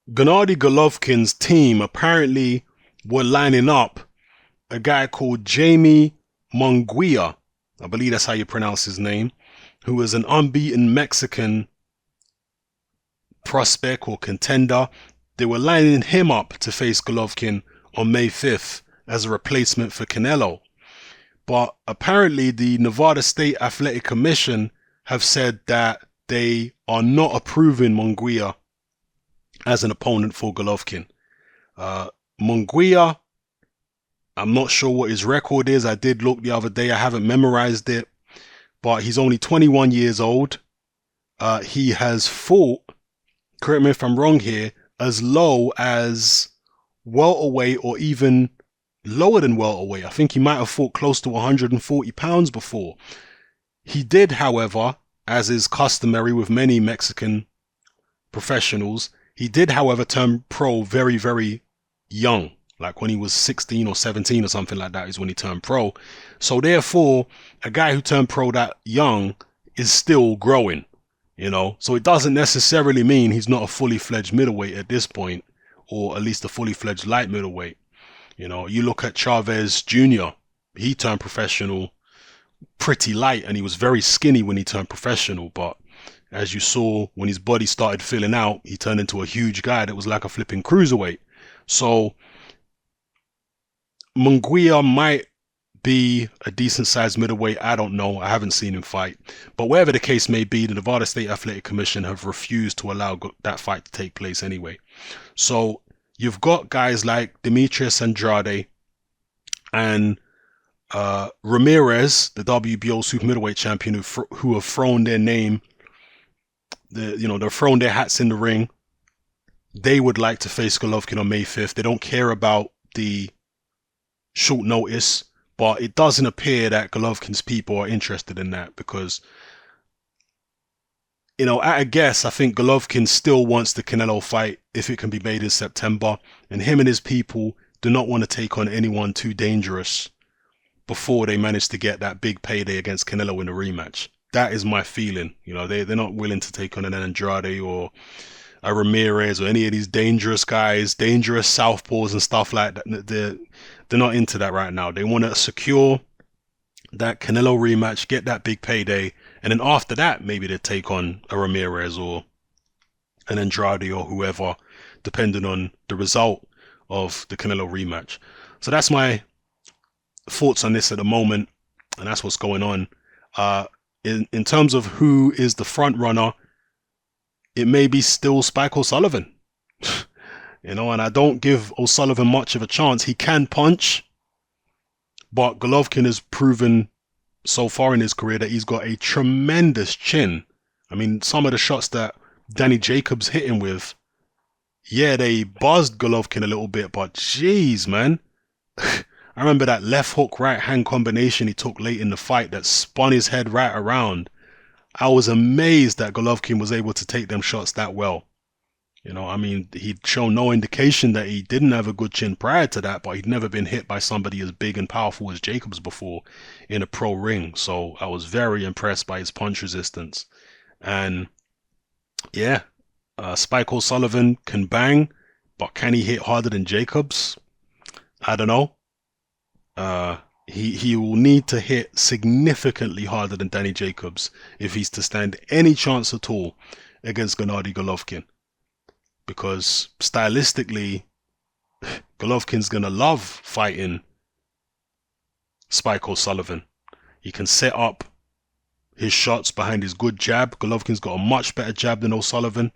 Gennady Golovkin's team apparently were lining up a guy called Jamie Munguia. I believe that's how you pronounce his name, who is an unbeaten Mexican prospect or contender. They were lining him up to face Golovkin on May 5th as a replacement for Canelo. But apparently the Nevada State Athletic Commission have said that they are not approving Munguia as an opponent for Golovkin. Munguia, I'm not sure what his record is. I did look the other day. I haven't memorized it, but he's only 21 years old. He has fought, correct me if I'm wrong here, as low as welterweight or even lower than welterweight. I think he might have fought close to 140 pounds before. He did, however, as is customary with many Mexican professionals, he did, however, turn pro very, very young. Like when he was 16 or 17 or something like that is when he turned pro. So therefore, a guy who turned pro that young is still growing, you know. So it doesn't necessarily mean he's not a fully fledged middleweight at this point, or at least a fully fledged light middleweight. You know, you look at Chavez Jr., he turned professional pretty light and he was very skinny when he turned professional. But as you saw, when his body started filling out, he turned into a huge guy that was like a flipping cruiserweight. So Munguia might be a decent sized middleweight. I don't know. I haven't seen him fight. But whatever the case may be, the Nevada State Athletic Commission have refused to allow that fight to take place anyway. So you've got guys like Demetrius Andrade and Ramirez, the WBO super middleweight champion, who have thrown their name, they've thrown their hats in the ring. They would like to face Golovkin on May 5th. They don't care about the short notice, but it doesn't appear that Golovkin's people are interested in that because, at a guess, I think Golovkin still wants the Canelo fight if it can be made in September, and him and his people do not want to take on anyone too dangerous before they manage to get that big payday against Canelo in a rematch. That is my feeling. They're not willing to take on an Andrade or a Ramirez or any of these dangerous guys, dangerous southpaws and stuff like that. They're not into that right now. They want to secure that Canelo rematch, get that big payday, and then after that, maybe they take on a Ramirez or an Andrade or whoever, depending on the result of the Canelo rematch. So that's my thoughts on this at the moment, and that's what's going on. In terms of who is the front runner, it may be still Spike O'Sullivan. And I don't give O'Sullivan much of a chance. He can punch, but Golovkin has proven so far in his career that he's got a tremendous chin. I mean, some of the shots that Danny Jacobs hit him with, yeah, they buzzed Golovkin a little bit, but jeez, man. I remember that left hook right hand combination he took late in the fight that spun his head right around. I was amazed that Golovkin was able to take them shots that well. He'd shown no indication that he didn't have a good chin prior to that, but he'd never been hit by somebody as big and powerful as Jacobs before in a pro ring. So I was very impressed by his punch resistance. And yeah, Spike O'Sullivan can bang, but can he hit harder than Jacobs? I don't know. He will need to hit significantly harder than Danny Jacobs if he's to stand any chance at all against Gennady Golovkin. Because stylistically, Golovkin's gonna love fighting Spike O'Sullivan. He can set up his shots behind his good jab. Golovkin's got a much better jab than O'Sullivan.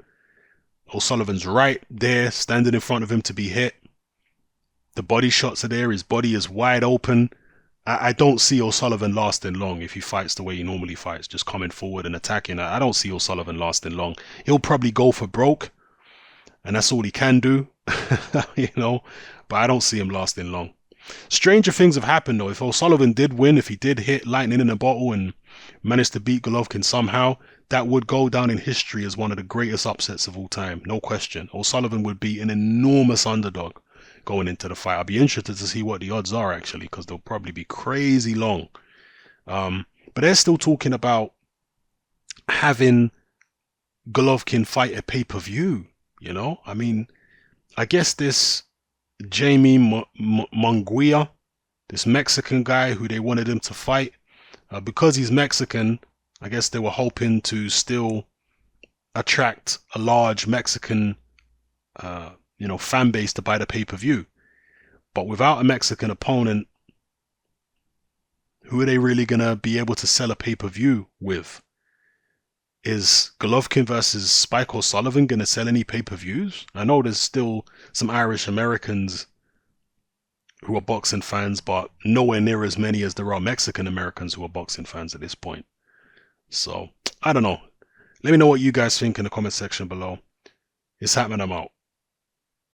O'Sullivan's right there, standing in front of him to be hit. The body shots are there. His body is wide open. I don't see O'Sullivan lasting long if he fights the way he normally fights, just coming forward and attacking. I don't see O'Sullivan lasting long. He'll probably go for broke, and that's all he can do, but I don't see him lasting long. Stranger things have happened, though. If O'Sullivan did win, if he did hit lightning in a bottle and managed to beat Golovkin somehow, that would go down in history as one of the greatest upsets of all time, no question. O'Sullivan would be an enormous underdog going into the fight. I'll be interested to see what the odds are, actually, because they'll probably be crazy long. But they're still talking about having Golovkin fight a pay-per-view, I guess this Jamie Munguia, this Mexican guy who they wanted him to fight, because he's Mexican, I guess they were hoping to still attract a large Mexican, fan base to buy the pay-per-view. But without a Mexican opponent, who are they really gonna be able to sell a pay-per-view with? Is Golovkin versus Spike O'Sullivan gonna sell any pay-per-views? I know there's still some Irish Americans who are boxing fans, but nowhere near as many as there are Mexican Americans who are boxing fans at this point. So, I don't know. Let me know what you guys think in the comment section below. It's happening, I'm out.